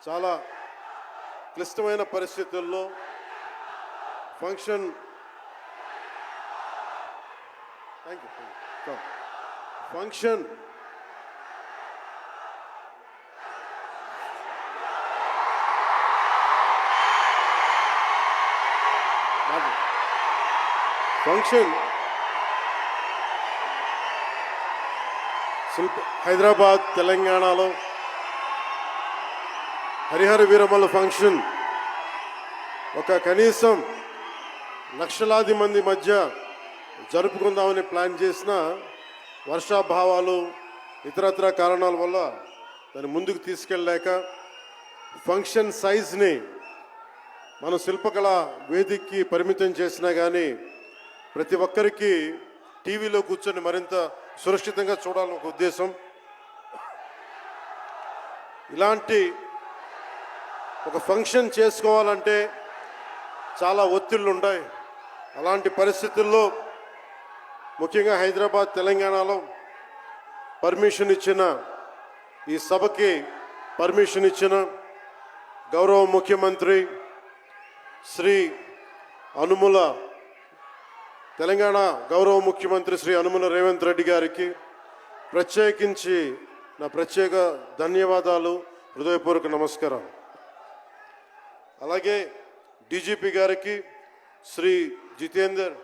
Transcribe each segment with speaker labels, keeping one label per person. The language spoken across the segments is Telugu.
Speaker 1: చాలా క్లిష్టమైన పరిస్థితుల్లో ఫంక్షన్ ఫంక్షన్ ఫంక్షన్ హైదరాబాద్ తెలంగాణలో హరిహర వీరమల్ల ఫంక్షన్ ఒక కనీసం లక్షలాది మంది మధ్య జరుపుకుందామని ప్లాన్ చేసిన వర్షాభావాలు ఇతరత్ర కారణాల వల్ల దాన్ని ముందుకు తీసుకెళ్ళలేక ఫంక్షన్ సైజ్ని మన శిల్పకళ వేదికకి పరిమితం చేసినా కానీ ప్రతి ఒక్కరికి టీవీలో కూర్చొని మరింత సురక్షితంగా చూడాలని ఒక ఉద్దేశం. ఇలాంటి ఒక ఫంక్షన్ చేసుకోవాలంటే చాలా ఒత్తిళ్ళు ఉంటాయి. అలాంటి పరిస్థితుల్లో ముఖ్యంగా హైదరాబాద్ తెలంగాణలో పర్మిషన్ ఇచ్చిన ఈ సభకి పర్మిషన్ ఇచ్చిన గౌరవ ముఖ్యమంత్రి శ్రీ అనుముల తెలంగాణ గౌరవ ముఖ్యమంత్రి శ్రీ అనుముల రేవంత్ రెడ్డి గారికి ప్రత్యేకించి నా ప్రత్యేక ధన్యవాదాలు, హృదయపూర్వక నమస్కారం. అలాగే డీజీపీ గారికి, శ్రీ జితేందర్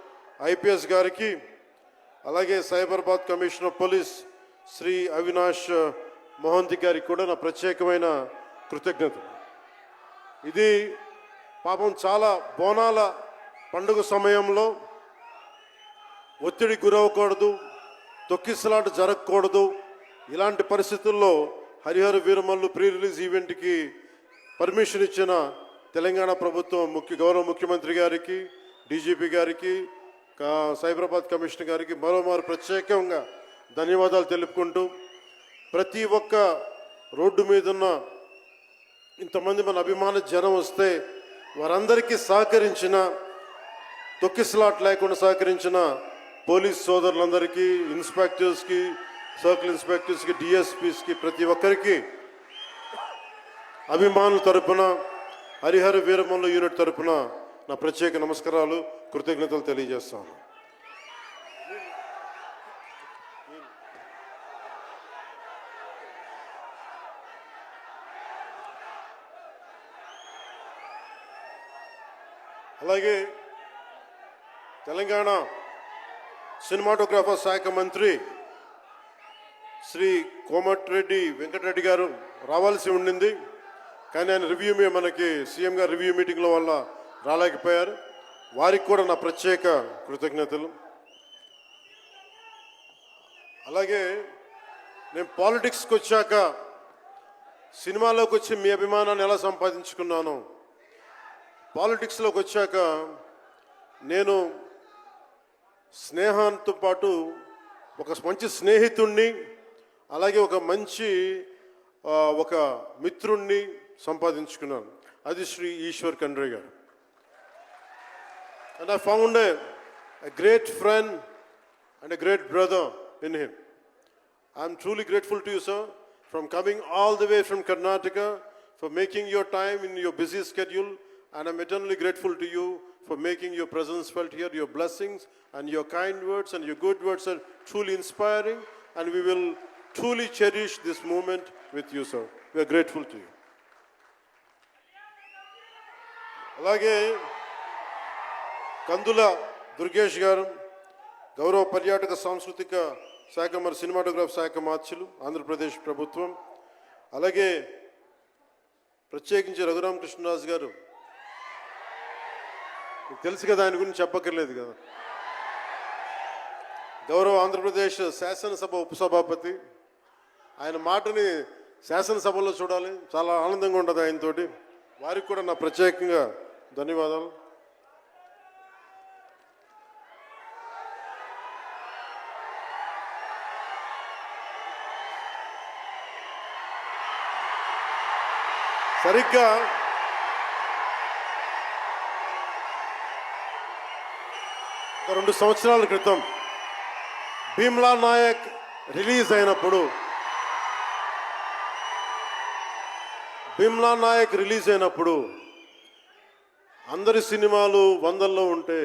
Speaker 1: ఐపీఎస్ గారికి, అలాగే సైబరాబాద్ కమిషనర్ పోలీస్ శ్రీ అవినాష్ మోహంతి గారికి కూడా నా ప్రత్యేకమైన కృతజ్ఞతలు. ఇది పాపం చాలా బోనాల పండుగ సమయంలో ఒత్తిడి గురవకూడదు, తొక్కిసలాట జరగకూడదు. ఇలాంటి పరిస్థితుల్లో హరిహర వీరమల్లు ప్రీ రిలీజ్ ఈవెంట్కి పర్మిషన్ ఇచ్చిన తెలంగాణ ప్రభుత్వం గౌరవ ముఖ్యమంత్రి గారికి, డీజీపీ గారికి, సైబరాబాద్ కమిషనర్ గారికి మరోమారు ప్రత్యేకంగా ధన్యవాదాలు తెలుపుకుంటూ, ప్రతి ఒక్క రోడ్డు మీద ఉన్న ఇంతమంది మన అభిమాన జనం వస్తే వారందరికీ సహకరించిన, తొక్కిసలాట్ లేకుండా సహకరించిన పోలీస్ సోదరులందరికీ, ఇన్స్పెక్టర్స్కి, సర్కిల్ ఇన్స్పెక్టర్స్కి, డిఎస్పీస్కి, ప్రతి ఒక్కరికి అభిమానుల తరపున, హరిహర వీరమల్లు యూనిట్ తరపున నా ప్రత్యేక నమస్కారాలు, కృతజ్ఞతలు తెలియజేస్తాను. అలాగే తెలంగాణ సినిమాటోగ్రాఫర్ శాఖ మంత్రి శ్రీ కోమటిరెడ్డి వెంకటరెడ్డి గారు రావాల్సి ఉండింది, కానీ ఆయన మనకి సీఎం గారు రివ్యూ మీటింగ్ల వల్ల రాలేకపోయారు. వారికి కూడా నా ప్రత్యేక కృతజ్ఞతలు. అలాగే నేను పాలిటిక్స్కి వచ్చాక, సినిమాలోకి వచ్చి మీ అభిమానాన్ని ఎలా సంపాదించుకున్నాను, పాలిటిక్స్లోకి వచ్చాక నేను స్నేహంతో పాటు ఒక మంచి స్నేహితుణ్ణి, అలాగే ఒక మంచి ఒక మిత్రుణ్ణి సంపాదించుకున్నాను. అది శ్రీ ఈశ్వర్ ఖండ్రే గారు. And I found a great friend and a great brother in him. I am truly grateful to you, sir, from coming all the way from Karnataka, for making your time in your busy schedule, and I'm eternally grateful to you for making your presence felt here. Your blessings and your kind words and your good words are truly inspiring, and we will truly cherish this moment with you, sir. We are grateful to you. అలాగే కందుల దుర్గేష్ గారు, గౌరవ పర్యాటక సాంస్కృతిక శాఖ మరి సినిమాటోగ్రాఫ్ శాఖ మార్చులు, ఆంధ్రప్రదేశ్ ప్రభుత్వం. అలాగే ప్రత్యేకించి రఘురామకృష్ణరాజు గారు, మీకు తెలుసు కదా, ఆయన గురించి చెప్పక్కర్లేదు కదా. గౌరవ ఆంధ్రప్రదేశ్ శాసనసభ ఉపసభాపతి, ఆయన మాటని శాసనసభలో చూడాలి, చాలా ఆనందంగా ఉంటుంది ఆయనతోటి. వారికి కూడా నా ప్రత్యేకంగా ధన్యవాదాలు. సరిగ్గా ఒక 2 సంవత్సరాల క్రితం భీమ్లా నాయక్ రిలీజ్ అయినప్పుడు భీమ్లా నాయక్ రిలీజ్ అయినప్పుడు అందరి సినిమాలు వందల్లో ఉంటే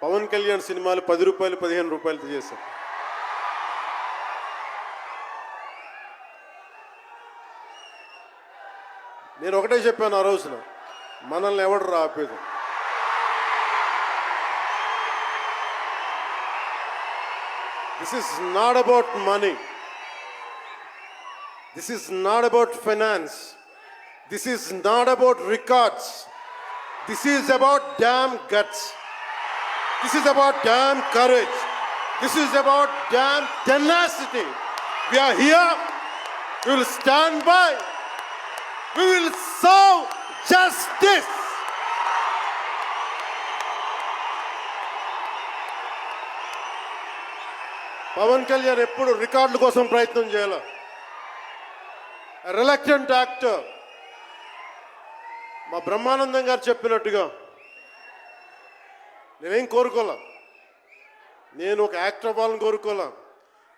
Speaker 1: పవన్ కళ్యాణ్ సినిమాలు 10 రూపాయలు 15 రూపాయలు చేశారు. నేను ఒకటే చెప్పాను ఆ రోజున, మనల్ని ఎవడు ఆపేది. This is not about money. This is not about finance. This is not about records. This is about damn guts. This is about damn courage. This is about damn tenacity. We are here. We will stand by. We will serve justice. Pawan Kalyan ఎప్పుడు రికార్డుల కోసం ప్రయత్నం చేయాల. Reluctant actor. మా బ్రహ్మానందం గారు చెప్పినట్టుగా నేనేం కోరుకోలే, నేను ఒక యాక్టర్ అవ్వాలని కోరుకోలే,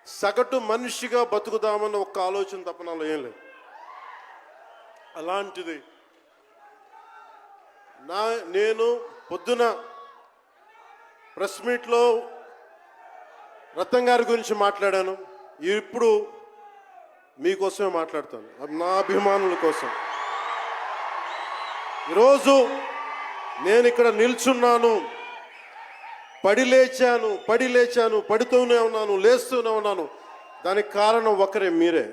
Speaker 1: సగటు మనిషిగా బతుకుదామన్న ఒక్క ఆలోచన తప్ప నాలో ఏం లేదు. అలాంటిది నేను పొద్దున ప్రెస్ మీట్లో రత్నం గారి గురించి మాట్లాడాను. ఇప్పుడు మీకోసమే మాట్లాడతాను, నా అభిమానుల కోసం. ఈరోజు నేను ఇక్కడ నిల్చున్నాను, పడి లేచాను, పడుతూనే ఉన్నాను, లేస్తూనే ఉన్నాను. దానికి కారణం ఒకరే, మీరే.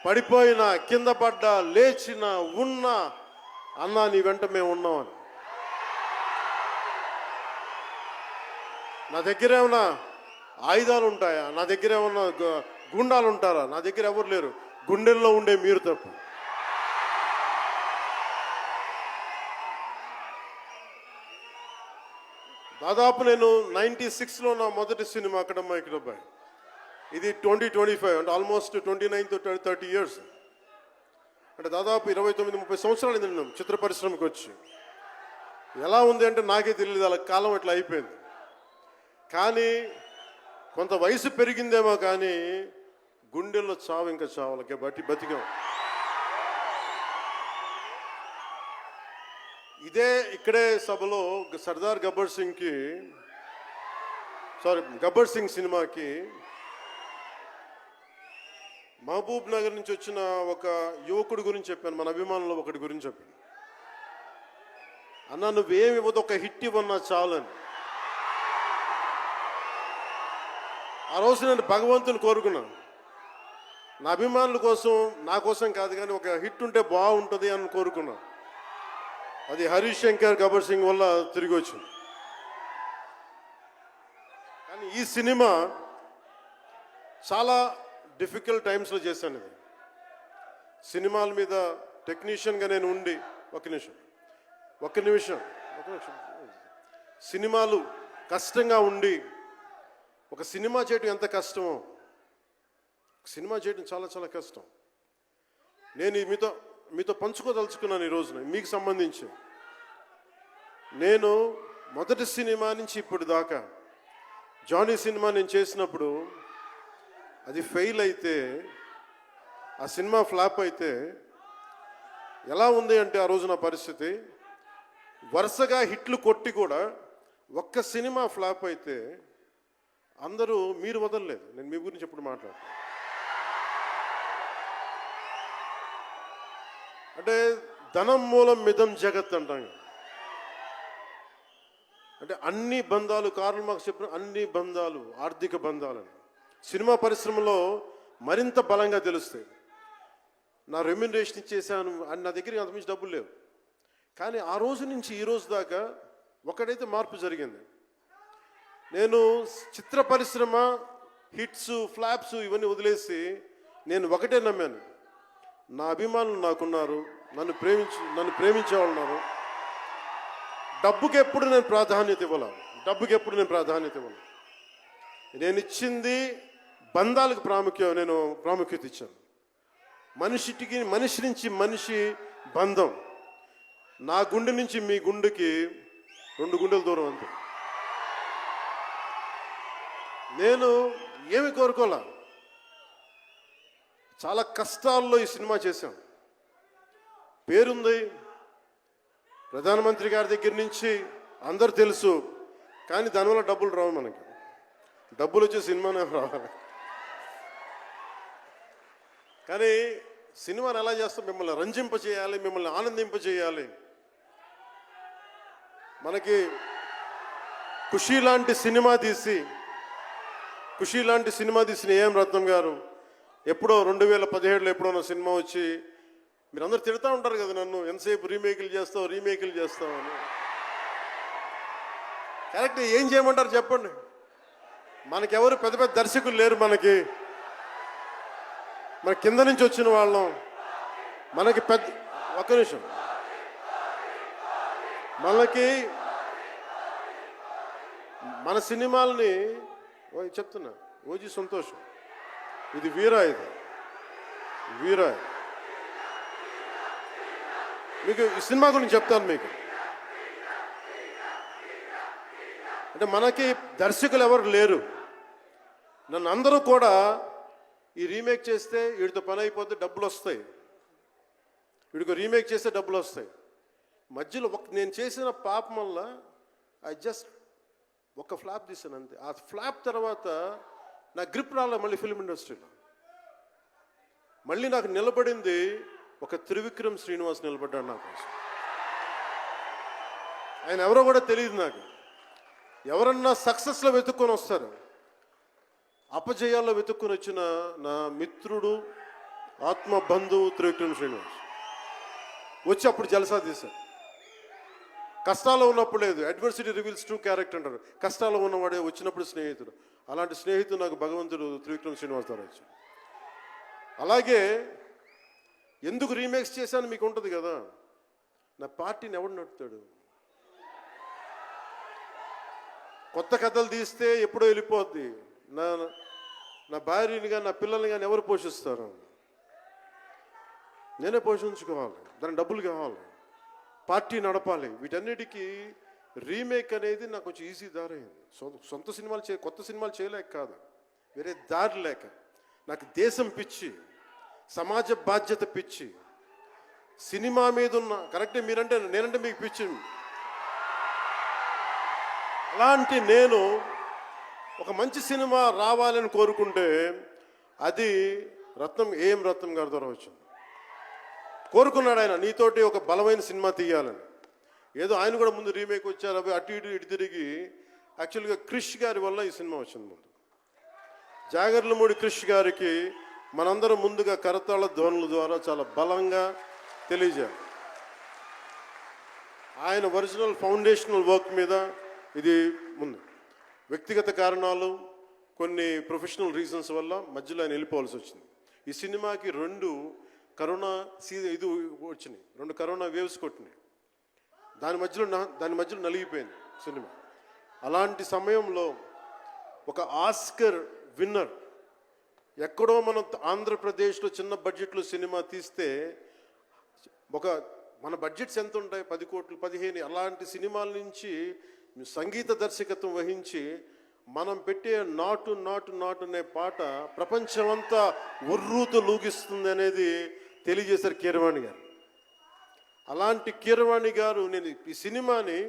Speaker 1: పడిపోయినా, కింద పడ్డా, లేచినా, ఉన్నా, అన్నా నీ వెంట మేము ఉన్నామని. నా దగ్గర ఏమన్నా ఆయుధాలు ఉంటాయా? నా దగ్గర ఏమన్నా గుండాలు ఉంటారా? నా దగ్గర ఎవరు లేరు, గుండెల్లో ఉండే మీరు తప్ప. దాదాపు నేను 96లో నా మొదటి సినిమా అక్కడమ్మా ఇక్కడబ్బాయి. ఇది 2025 అంటే ఆల్మోస్ట్ 29 to 30 years. అంటే దాదాపు 29-30 సంవత్సరాలు నేను చిత్ర పరిశ్రమకి వచ్చి. ఎలా ఉంది అంటే నాకే తెలియదు, అలా కాలం ఇట్లా అయిపోయింది. కానీ కొంత వయసు పెరిగిందేమో కానీ గుండెల్లో చావు ఇంకా చావులకే బతికాం. ఇక్కడే సభలో సర్దార్ గబ్బర్ సింగ్ సినిమాకి మహబూబ్ నగర్ నుంచి వచ్చిన ఒక యువకుడి గురించి చెప్పాను, మన అభిమానులు ఒకటి గురించి చెప్పాను. అన్నా నువ్వేమి ఇవ్వదు, ఒక హిట్ ఇవ్వన్నా చాలని. ఆ రోజు నేను భగవంతుని కోరుకున్నాను, నా అభిమానుల కోసం, నా కోసం కాదు కానీ ఒక హిట్ ఉంటే బాగుంటుంది అని కోరుకున్నాను. అది హరీష్ శంకర్ గబ్బర్ సింగ్ వల్ల తిరిగి వచ్చింది. కానీ ఈ సినిమా చాలా డిఫికల్ట్ టైమ్స్లో చేశాను. ఇది సినిమాల మీద టెక్నీషియన్గా నేను ఉండి ఒక నిమిషం సినిమాలు కష్టంగా ఉండి, ఒక సినిమా చేయడం ఎంత కష్టమో, సినిమా చేయడం చాలా చాలా కష్టం. నేను మీతో పంచుకోదలుచుకున్నాను ఈ రోజున. మీకు సంబంధించి నేను మొదటి సినిమా నుంచి ఇప్పుడు దాకా జానీ సినిమా నేను చేసినప్పుడు అది ఫెయిల్ అయితే, ఆ సినిమా ఫ్లాప్ అయితే ఎలా ఉంది అంటే ఆ రోజు నా పరిస్థితి, వరుసగా హిట్లు కొట్టి కూడా ఒక్క సినిమా ఫ్లాప్ అయితే అందరూ మీరు వదలలేదు. నేను మీ గురించి ఎప్పుడు మాట్లాడతాను అంటే ధనం మూలం మిదం జగత్ అంటాం. అంటే అన్ని బంధాలు, కార్ల్ మార్క్స్ చెప్పిన అన్ని బంధాలు ఆర్థిక బంధాలని సినిమా పరిశ్రమలో మరింత బలంగా తెలుస్తాయి. నా రెమ్యునరేషన్ ఇచ్చేసాను అని నా దగ్గర అంతమించి డబ్బులు లేవు. కానీ ఆ రోజు నుంచి ఈ రోజు దాకా ఒకటైతే మార్పు జరిగింది. నేను చిత్ర పరిశ్రమ హిట్స్, ఫ్లాప్స్ ఇవన్నీ వదిలేసి నేను ఒకటే నమ్మాను, నా అభిమానులు నాకున్నారు, నన్ను ప్రేమించే వాళ్ళు ఉన్నారు. డబ్బుకి ఎప్పుడు నేను ప్రాధాన్యత ఇవ్వను. నేను ఇచ్చింది బంధాలకు ప్రాముఖ్యత ఇచ్చాను. మనిషి నుంచి మనిషి బంధం. నా గుండె నుంచి మీ గుండెకి 2 గుండెల దూరం అంతే. నేను ఏమి కోరుకోలే. చాలా కష్టాల్లో ఈ సినిమా చేశాం. పేరుంది, ప్రధానమంత్రి గారి దగ్గర నుంచి అందరు తెలుసు, కానీ దానివల్ల డబ్బులు రావు. మనకి డబ్బులు వచ్చే సినిమానే రావాలి. కానీ సినిమాని ఎలా చేస్తాం? మిమ్మల్ని రంజింప చేయాలి, మిమ్మల్ని ఆనందింప చేయాలి. మనకి ఖుషీ లాంటి సినిమా తీసిన ఏఎం రత్నం గారు ఎప్పుడో 2017లో ఎప్పుడో సినిమా వచ్చి మీరందరూ తిడతా ఉంటారు కదా నన్ను, ఎంతసేపు రీమేకులు చేస్తావు అని. కరెక్ట్, ఏం చేయమంటారు చెప్పండి? మనకెవరు పెద్ద పెద్ద దర్శకులు లేరు. మన కింద నుంచి వచ్చిన వాళ్ళం. మనకి ఒక్క నిమిషం, మన సినిమాల్ని చెప్తున్నా, ఓజీ సంతోషం, ఇది వీరా మీకు ఈ సినిమా గురించి చెప్తాను మీకు. అంటే మనకి దర్శకులు ఎవరు లేరు. నన్ను అందరూ కూడా ఈ రీమేక్ చేస్తే వీడితో పని అయిపోతే డబ్బులు వస్తాయి, వీడికి రీమేక్ చేస్తే డబ్బులు వస్తాయి. మధ్యలో నేను చేసిన పాపం వల్ల ఒక ఫ్లాప్ తీసాను అంతే. ఆ ఫ్లాప్ తర్వాత నా గ్రిప్ రాలే మళ్ళీ ఫిల్మ్ ఇండస్ట్రీలో. మళ్ళీ నాకు నిలబడింది ఒక త్రివిక్రమ్ శ్రీనివాస్ నిలబడ్డాడు నా కోసం. ఆయన ఎవరో కూడా తెలియదు నాకు. ఎవరన్నా సక్సెస్లో వెతుక్కొని వస్తారు, అపజయాల్లో వెతుక్కొని వచ్చిన నా మిత్రుడు, ఆత్మ బంధువు త్రివిక్రమ్ శ్రీనివాస్ వచ్చి అప్పుడు జలసా తీశారు. కష్టాల్లో ఉన్నప్పుడు లేదు, అడ్వర్సిటీ రివీల్స్ ట్రూ క్యారెక్టర్ అంటారు. కష్టాల్లో ఉన్నవాడే వచ్చినప్పుడు స్నేహితుడు. అలాంటి స్నేహితుడు నాకు భగవంతుడు త్రివిక్రమ్ శ్రీనివాస్ ద్వారా వచ్చాడు. అలాగే ఎందుకు రీమేక్స్ చేశాను మీకు ఉంటుంది కదా. నా పార్టీని ఎవడు నడుపుతాడు? కొత్త కథలు తీస్తే ఎప్పుడో వెళ్ళిపోద్ది. నా భార్యని కానీ నా పిల్లల్ని కానీ ఎవరు పోషిస్తారు? నేనే పోషించుకోవాలి, దానికి డబ్బులు కావాలి, పార్టీ నడపాలి. వీటన్నిటికీ రీమేక్ అనేది నాకు కొంచెం ఈజీ దారి అయింది. సొంత సినిమాలు కొత్త సినిమాలు చేయలేక కాదు, వేరే దారి లేక. నాకు దేశం పిచ్చి, సమాజ బాధ్యత పిచ్చి, సినిమా మీద ఉన్న కరెక్టే. నేనంటే మీకు పిచ్చి. అలాంటి నేను ఒక మంచి సినిమా రావాలని కోరుకుంటే అది ఏఎం రత్నం గారి ద్వారా వచ్చింది. కోరుకున్నాడు ఆయన, నీతోటి ఒక బలమైన సినిమా తీయాలని. ఏదో ఆయన కూడా ముందు రీమేక్ వచ్చారు, అవి అటు ఇటు తిరిగి యాక్చువల్గా క్రిష్ గారి వల్ల ఈ సినిమా వచ్చింది. ముందు జాగర్లమూడి క్రిష్ గారికి మనందరం ముందుగా కరతాళ ధ్వనుల ద్వారా చాలా బలంగా తెలియజేయాలి. ఆయన ఒరిజినల్ ఫౌండేషనల్ వర్క్ మీద ఇది ముందు. వ్యక్తిగత కారణాలు, కొన్ని ప్రొఫెషనల్ రీజన్స్ వల్ల మధ్యలో ఆయన వెళ్ళిపోవాల్సి వచ్చింది. ఈ సినిమాకి 2 కరోనా ఇది వచ్చినాయి, 2 కరోనా వేవ్స్ కొట్టినాయి. దాని మధ్యలో నలిగిపోయింది సినిమా. అలాంటి సమయంలో ఒక ఆస్కర్ విన్నర్ ఎక్కడో మనం ఆంధ్రప్రదేశ్లో చిన్న బడ్జెట్లో సినిమా తీస్తే మన బడ్జెట్స్ ఎంత ఉంటాయి? 10 కోట్లు 15. అలాంటి సినిమాల నుంచి సంగీత దర్శకత్వం వహించి మనం పెట్టే నాటు నాటు నాటు అనే పాట ప్రపంచమంతా ఉర్రూతో లూగిస్తుంది అనేది తెలియజేశారు కీరవాణి గారు. అలాంటి కీరవాణి గారు నేను ఈ సినిమాని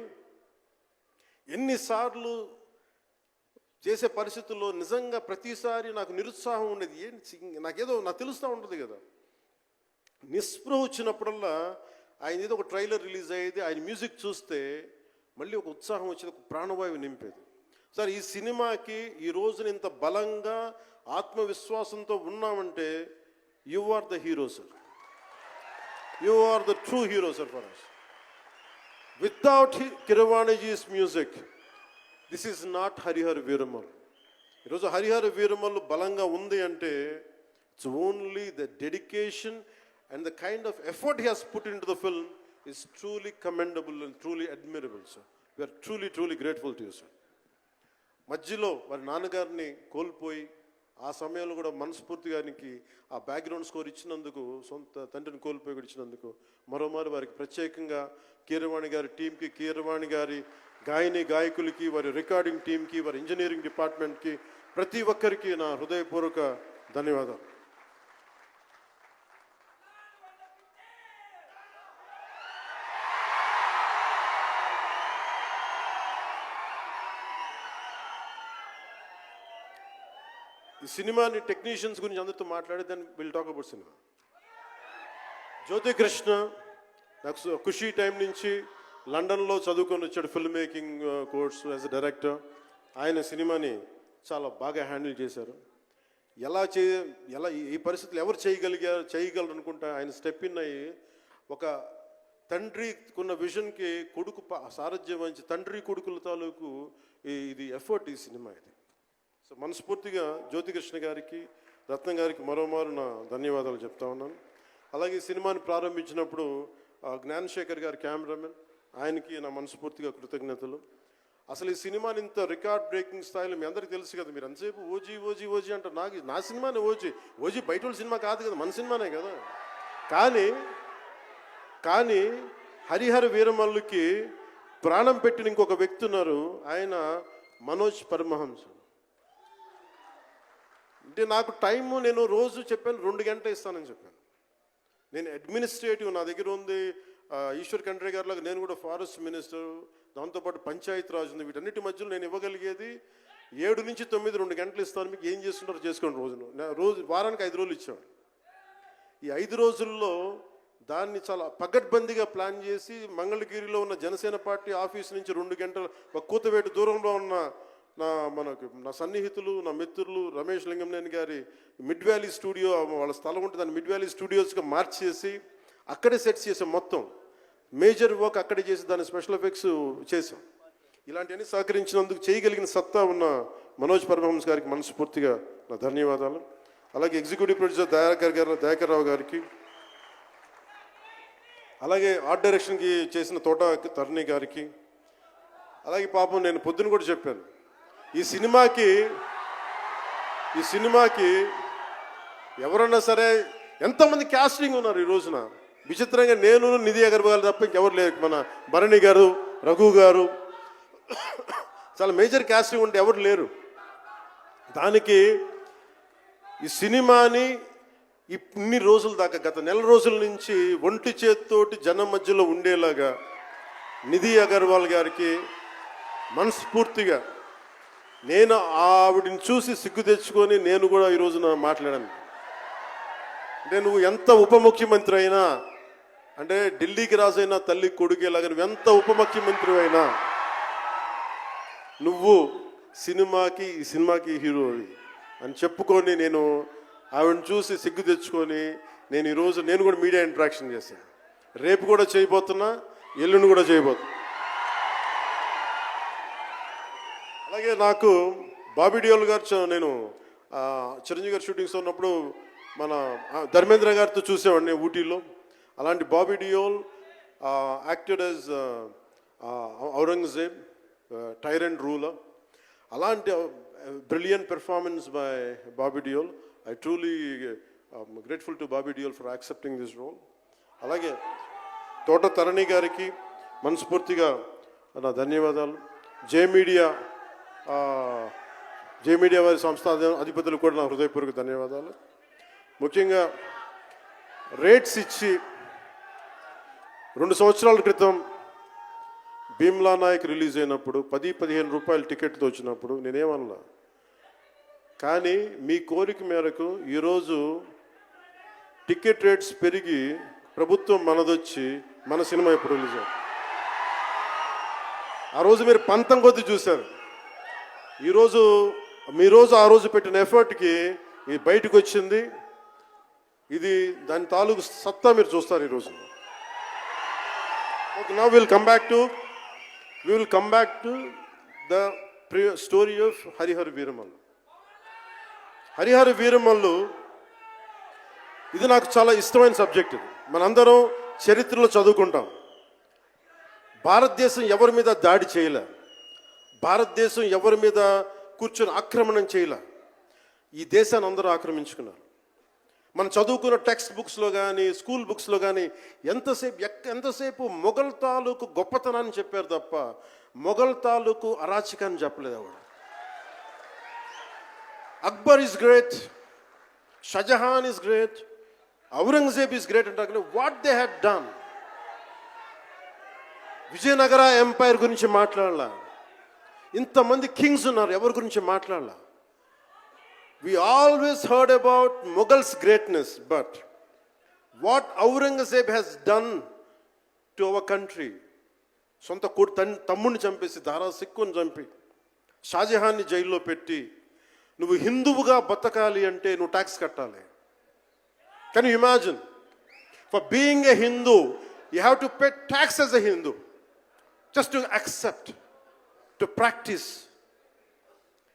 Speaker 1: ఎన్నిసార్లు చేసే పరిస్థితుల్లో నిజంగా ప్రతిసారి నాకు నిరుత్సాహం ఉండేది. నాకు తెలుస్తూ ఉంటుంది కదా, నిస్పృహ వచ్చినప్పుడల్లా ఆయన ఏదో ఒక ట్రైలర్ రిలీజ్ అయ్యేది, ఆయన మ్యూజిక్ చూస్తే మళ్ళీ ఒక ఉత్సాహం వచ్చేది, ఒక ప్రాణవాయువు నింపేది. సార్, ఈ సినిమాకి ఈ రోజున ఇంత బలంగా ఆత్మవిశ్వాసంతో ఉన్నామంటే you are the hero sir. You are the true hero, sir, for us. Without Kirwaniji's music, this is not Harihar Veeramal. ఈరోజు హరిహర వీరమల్ బలంగా ఉంది అంటే it's only the dedication and the kind of effort he has put into the film is truly commendable and truly admirable, sir. We are truly, truly grateful to you, sir. మధ్యలో వారి నాన్నగారిని కోల్పోయి ఆ సమయంలో కూడా మనస్ఫూర్తిగా ఆయనకి ఆ బ్యాక్గ్రౌండ్ స్కోర్ ఇచ్చినందుకు, సొంత తండ్రిని కోల్పోయి ఇచ్చినందుకు మరోమారు వారికి ప్రత్యేకంగా కీరవాణి గారి టీంకి, కీరవాణి గారి గాయకులకి, వారి రికార్డింగ్ టీంకి, వారి ఇంజనీరింగ్ డిపార్ట్మెంట్కి ప్రతి ఒక్కరికి నా హృదయపూర్వక ధన్యవాదాలు. ఈ సినిమాని టెక్నీషియన్స్ గురించి అందరితో మాట్లాడి దాన్ని విల్ టాక్ అబౌట్ సినిమా. జ్యోతి కృష్ణ నాకు ఖుషీ టైం నుంచి లండన్లో చదువుకొని వచ్చాడు, film making course as a director. ఆయన సినిమాని చాలా బాగా హ్యాండిల్ చేశారు. ఎలా ఈ పరిస్థితులు ఎవరు చేయగలరు అనుకుంటా ఆయన స్టెప్ ఇన్ అయ్యి ఒక తండ్రికున్న విజన్కి కొడుకు సారథ్యం వహించి తండ్రి కొడుకుల తాలూకు ఇది ఎఫర్ట్ ఈ సినిమా ఇది. సో మనస్ఫూర్తిగా జ్యోతికృష్ణ గారికి, రత్నం గారికి మరోమారు నా ధన్యవాదాలు చెప్తా ఉన్నాను. అలాగే ఈ సినిమాని ప్రారంభించినప్పుడు జ్ఞానశేఖర్ గారి కెమెరామెన్, ఆయనకి నా మనస్ఫూర్తిగా కృతజ్ఞతలు. అసలు ఈ సినిమాని ఇంత రికార్డ్ బ్రేకింగ్ స్థాయిలో మీ అందరికీ తెలుసు కదా, మీరు అంతసేపు ఓజీ ఓజీ ఓజీ అంటారు. నా సినిమానే ఓజీ బయట వాళ్ళ సినిమా కాదు కదా, మన సినిమానే కదా. కానీ హరిహర వీరమల్లుకి ప్రాణం పెట్టిన ఇంకొక వ్యక్తి ఉన్నారు, ఆయన మనోజ్ పరమహంస. అంటే నాకు టైము నేను రోజు చెప్పాను 2 గంటలు ఇస్తానని చెప్పాను. నేను అడ్మినిస్ట్రేటివ్ నా దగ్గర ఉంది, ఈశ్వర్ ఖండ్రే గారిలాగా నేను కూడా ఫారెస్ట్ మినిస్టర్, దాంతోపాటు పంచాయతీ రాజ్ ఉంది. వీటన్నిటి మధ్యలో నేను ఇవ్వగలిగేది 7 నుంచి 9 2 గంటలు ఇస్తాను, మీకు ఏం చేస్తుంటారో చేసుకోండి. వారానికి 5 రోజులు ఇచ్చాను. ఈ 5 రోజుల్లో దాన్ని చాలా పగడ్బందీగా ప్లాన్ చేసి మంగళగిరిలో ఉన్న జనసేన పార్టీ ఆఫీస్ నుంచి 2 గంటల ఒక కూతవేటు దూరంలో ఉన్న నా సన్నిహితులు, నా మిత్రులు రమేష్ లింగంనేని గారి మిడ్ వ్యాలీ స్టూడియో, వాళ్ళ స్థలం ఉంటుంది, దాన్ని మిడ్ వ్యాలీ స్టూడియోస్గా మార్చేసి అక్కడే సెట్స్ చేసాం. మొత్తం మేజర్ వర్క్ అక్కడే చేసి దాని స్పెషల్ ఎఫెక్ట్స్ చేసాం. ఇలాంటివన్నీ సహకరించినందుకు చేయగలిగిన సత్తా ఉన్న మనోజ్ పరమహంస గారికి మనస్ఫూర్తిగా నా ధన్యవాదాలు. అలాగే ఎగ్జిక్యూటివ్ ప్రొడ్యూసర్ దయాకర్ రావు గారికి, అలాగే ఆర్ట్ డైరెక్షన్కి చేసిన తోట తరుణి గారికి, అలాగే పాపం నేను పొద్దున కూడా చెప్పాను, ఈ సినిమాకి ఎవరన్నా సరే ఎంతమంది క్యాస్టింగ్ ఉన్నారు ఈ రోజున. విచిత్రంగా నేను, నిధి అగర్వాల్ తప్ప ఇంకెవరు లేరు. మన భరణి గారు, రఘు గారు, చాలా మేజర్ క్యాస్టింగ్ ఉంటే ఎవరు లేరు. దానికి ఈ సినిమాని ఇన్ని రోజుల దాకా, గత నెల రోజుల నుంచి ఒంటి చేత్తోటి జనం మధ్యలో ఉండేలాగా నిధి అగర్వాల్ గారికి మనస్ఫూర్తిగా నేను ఆవిడని చూసి సిగ్గు తెచ్చుకొని నేను కూడా ఈ రోజున మాట్లాడాను. అంటే నువ్వు ఎంత ఉప ముఖ్యమంత్రి అయినా, అంటే ఢిల్లీకి రాజైనా తల్లి కొడుకేలాగా నువ్వు ఎంత ఉప ముఖ్యమంత్రి అయినా నువ్వు ఈ సినిమాకి హీరో అని చెప్పుకొని నేను ఆవిడని చూసి సిగ్గు తెచ్చుకొని నేను కూడా మీడియా ఇంటరాక్షన్ చేశాను. రేపు కూడా చేయబోతున్నా, ఎల్లుండి కూడా చేయబోతున్నా. అలాగే నాకు బాబీ డియోల్ గారు, నేను చిరంజీవి గారు షూటింగ్స్ ఉన్నప్పుడు మన ధర్మేంద్ర గారితో చూసేవాడిని ఊటీలో. అలాంటి Bobby Deol acted as Aurangzeb, tyrant ruler. అలాంటి brilliant performance by Bobby Deol. I truly grateful to Bobby Deol for accepting this role. అలాగే తోట తరణి గారికి మనస్ఫూర్తిగా నా ధన్యవాదాలు. జే మీడియా వారి సంస్థ అధిపతులు కూడా నా హృదయపూర్వక ధన్యవాదాలు. ముఖ్యంగా రేట్స్ ఇచ్చి 2 సంవత్సరాల క్రితం భీమ్లా నాయక్ రిలీజ్ అయినప్పుడు 10-15 రూపాయలు టికెట్తో వచ్చినప్పుడు నేనేమన్నా, కానీ మీ కోరిక మేరకు ఈరోజు టికెట్ రేట్స్ పెరిగి ప్రభుత్వం మనదొచ్చి మన సినిమా ఇప్పుడు రిలీజ్ అయ్యింది. ఆ రోజు మీరు పంతం కొద్ది చూశారు. ఆ రోజు పెట్టిన ఎఫర్ట్కి ఇది బయటకు వచ్చింది. ఇది దాని తాలూకు సత్తా మీరు చూస్తారు ఈరోజు. Okay, now will come back to the story of Harihara Veeramallu. Harihara Veeramallu ఇది నాకు చాలా ఇష్టమైన సబ్జెక్ట్. ఇది మనందరం చరిత్రలో చదువుకుంటాం. భారతదేశం ఎవరి మీద దాడి చేయలే, భారతదేశం ఎవరి మీద కూర్చొని ఆక్రమణం చేయలే. ఈ దేశాన్ని అందరూ ఆక్రమించుకున్నారు. మనం చదువుకున్న టెక్స్ట్ బుక్స్లో కానీ స్కూల్ బుక్స్లో కానీ ఎంతసేపు మొఘల్ తాలూకు గొప్పతనాన్ని చెప్పారు తప్ప మొఘల్ తాలూకు అరాచకాన్ని చెప్పలేదు. ఆవిడ Akbar is great, Shah Jahan is great, Aurangzeb is great అంటారు. What they had done. Vijayanagara empire గురించి మాట్లాడాల. ఇంతమంది కింగ్స్ ఉన్నారు, ఎవరి గురించి మాట్లాడాల. We always heard about Mughals' greatness, but what Aurangzeb has done to our country, సొంత తమ్ముడిని చంపేసి దారా సిక్కుని చంపి షాజహాన్ని జైల్లో పెట్టి నువ్వు హిందువుగా బతకాలి అంటే నువ్వు ట్యాక్స్ కట్టాలి. Can you imagine? For being a Hindu you have to pay tax as a Hindu, just to accept, to practice.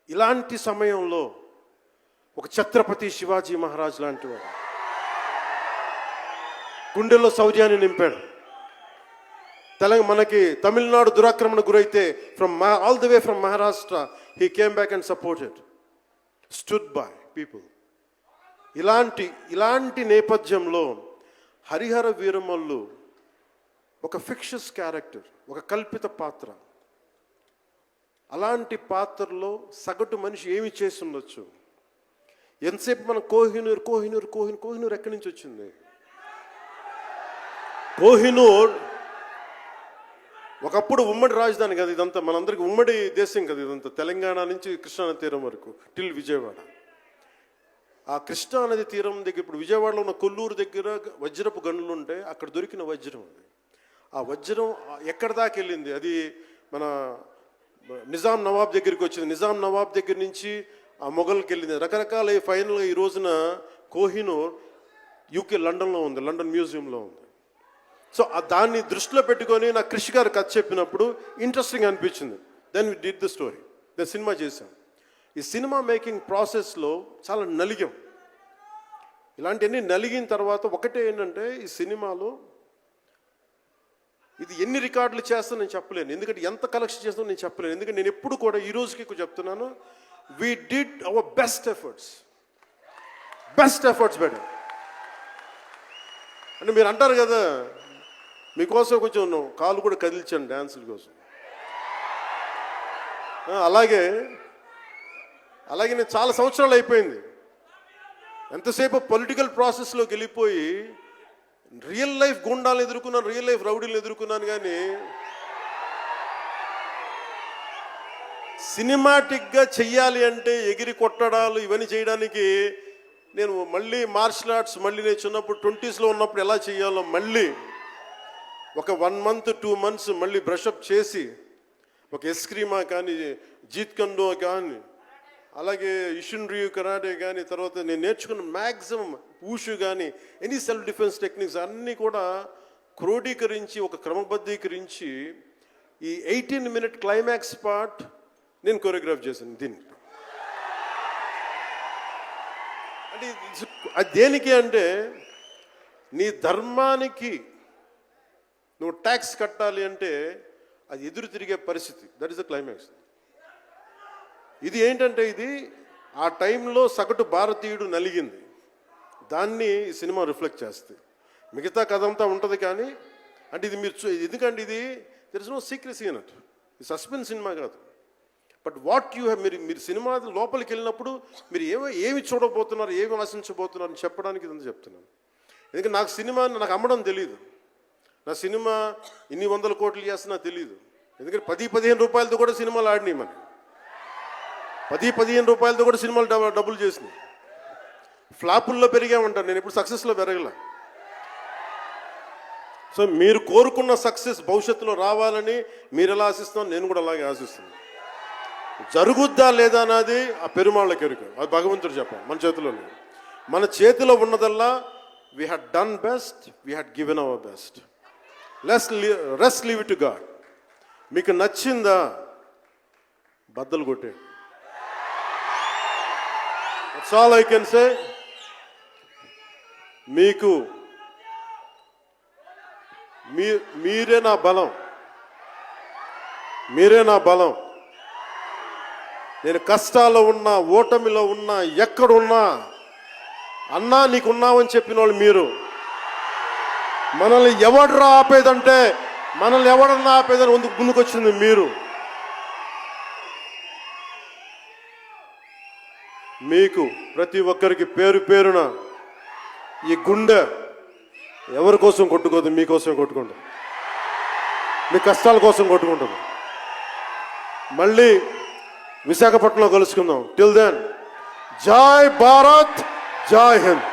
Speaker 1: ఇలాంటి సమయంలో ఒక ఛత్రపతి శివాజీ మహారాజ్ లాంటి వాడు గుండెల్లో శౌర్యాన్ని నింపాడు. మనకి తమిళనాడు దురాక్రమణ గురైతే all the way from Maharashtra he came back and supported, stood by people. ఇలాంటి నేపథ్యంలో హరిహర వీరమల్లు ఒక ఫిక్షస్ క్యారెక్టర్, ఒక కల్పిత పాత్ర. అలాంటి పాత్రలో సగటు మనిషి ఏమి చేసి ఉండొచ్చు? ఎంతసేపు మనం కోహినూర్ కోహినూర్ కోహినూర్ కోహినూర్ ఎక్కడి నుంచి వచ్చింది? కోహినూర్ ఒకప్పుడు ఉమ్మడి రాజధాని కదా ఇదంతా, మనందరికీ ఉమ్మడి దేశం కదా ఇదంతా, తెలంగాణ నుంచి కృష్ణానది తీరం వరకు టిల్ విజయవాడ. ఆ కృష్ణానది తీరం దగ్గర ఇప్పుడు విజయవాడలో ఉన్న కొల్లూరు దగ్గర వజ్రపు గనులు ఉంటే అక్కడ దొరికిన వజ్రం అది. ఆ వజ్రం ఎక్కడి దాకా వెళ్ళింది? అది మన నిజాం నవాబ్ దగ్గరికి వచ్చింది. నిజాం నవాబ్ దగ్గర నుంచి ఆ మొఘల్కి వెళ్ళింది. రకరకాల ఫైనల్గా ఈ రోజున కోహినూర్ యూకే లండన్లో ఉంది, లండన్ మ్యూజియంలో ఉంది. సో దాన్ని దృష్టిలో పెట్టుకొని నాకు కృషి గారు కథ చెప్పినప్పుడు ఇంట్రెస్టింగ్ అనిపించింది. Then we did the story, then cinema చేశాం. ఈ సినిమా మేకింగ్ ప్రాసెస్లో చాలా నలిగాం. ఇలాంటివన్నీ నలిగిన తర్వాత ఒకటే ఏంటంటే, ఈ సినిమాలో ఇది ఎన్ని రికార్డులు చేస్తానో నేను చెప్పలేను, ఎందుకంటే ఎంత కలెక్షన్ చేస్తానో నేను చెప్పలేను. ఎందుకంటే నేను ఎప్పుడు కూడా ఈ రోజుకి చెప్తున్నాను, we did our best efforts better. అంటే మీరు అంటారు కదా, మీకోసం కొంచెం కాలు కూడా కదిల్చాను డ్యాన్సుల కోసం. అలాగే నేను చాలా సంవత్సరాలు అయిపోయింది. ఎంతసేపు పొలిటికల్ ప్రాసెస్లోకి వెళ్ళిపోయి రియల్ లైఫ్ గుండాలను ఎదుర్కొన్నాను, రియల్ లైఫ్ రౌడీలను ఎదుర్కొన్నాను. కానీ సినిమాటిక్గా చెయ్యాలి అంటే ఎగిరి కొట్టడాలు ఇవన్నీ చేయడానికి నేను మళ్ళీ మార్షల్ ఆర్ట్స్ మళ్ళీ నేను చిన్నప్పుడు 20s ఉన్నప్పుడు ఎలా చేయాలో మళ్ళీ ఒక 1 month 2 months మళ్ళీ బ్రషప్ చేసి, ఒక ఎస్క్రీమా కానీ, జీత్ కండో కానీ, అలాగే ఇషున్రియు కరాటే కానీ, తర్వాత నేను నేర్చుకున్న మ్యాక్సిమం ఊషు కానీ, ఎనీ సెల్ఫ్ డిఫెన్స్ టెక్నిక్స్ అన్నీ కూడా క్రోడీకరించి ఒక క్రమబద్ధీకరించి ఈ 18-minute క్లైమాక్స్ పార్ట్ నేను కొరియోగ్రాఫ్ చేశాను. దీన్ని అంటే అది దేనికి అంటే, నీ ధర్మానికి నువ్వు ట్యాక్స్ కట్టాలి అంటే అది ఎదురు తిరిగే పరిస్థితి. That is the climax. ఇది ఏంటంటే, ఇది ఆ టైంలో సగటు భారతీయుడు నలిగింది. దాన్ని ఈ సినిమా రిఫ్లెక్ట్ చేస్తుంది. మిగతా కథ అంతా ఉంటుంది కానీ, అంటే ఇది మీరు ఎందుకంటే ఇది దెర్ ఇస్ నో సీక్రెసీ అన్నట్టు, ఇది సస్పెన్స్ సినిమా కాదు. బట్ వాట్ యూ హ్యావ్, మీరు సినిమా లోపలికి వెళ్ళినప్పుడు మీరు ఏమి చూడబోతున్నారు, ఏమి ఆశించబోతున్నారు అని చెప్పడానికి ఇదంతా చెప్తున్నాను. ఎందుకంటే నాకు సినిమా నాకు అమ్మడం తెలియదు. నా సినిమా ఇన్ని 100 కోట్లు చేస్తున్నా తెలియదు. ఎందుకంటే 10-15 రూపాయలతో కూడా సినిమాలు ఆడినాయి. మనకి 10-15 రూపాయలతో కూడా సినిమాలు డబ్బులు చేసినాయి. ఫ్లాపుల్లో పెరిగామంటాను, నేను ఎప్పుడు సక్సెస్లో పెరగల. సో మీరు కోరుకున్న సక్సెస్ భవిష్యత్తులో రావాలని మీరు ఎలా ఆశిస్తున్నాను, నేను కూడా అలాగే ఆశిస్తున్నాను. జరుగుద్దా లేదా అన్నది ఆ పెరుమాళ్ళకి ఎరుక, అది భగవంతుడు చెప్పాలి, మన చేతిలో లేదు. మన చేతిలో ఉన్నదల్లా we had done best, we had given our best. Rest leave it to God. మీకు నచ్చిందా బద్దలు కొట్టేయండి. That's all I can say. మీకు మీరే నా బలం, మీరే నా బలం. నేను కష్టాల్లో ఉన్నా, ఓటమిలో ఉన్నా, ఎక్కడున్నా అన్నా నీకున్నావని చెప్పిన వాళ్ళు మీరు. మనల్ని ఎవడరా ఆపేదంటే, మనల్ని ఎవడన్నా ఆపేదని ముందుకొచ్చింది మీరు. మీకు ప్రతి ఒక్కరికి పేరు పేరున ఈ గుండె ఎవరి కోసం కొట్టుకోదు, మీకోసమే కొట్టుకుంటుంది, మీ కష్టాల కోసం కొట్టుకుంటుంది. మళ్ళీ విశాఖపట్నంలో కలుసుకుందాం. టిల్ దెన్, జై భారత్, జై హింద్.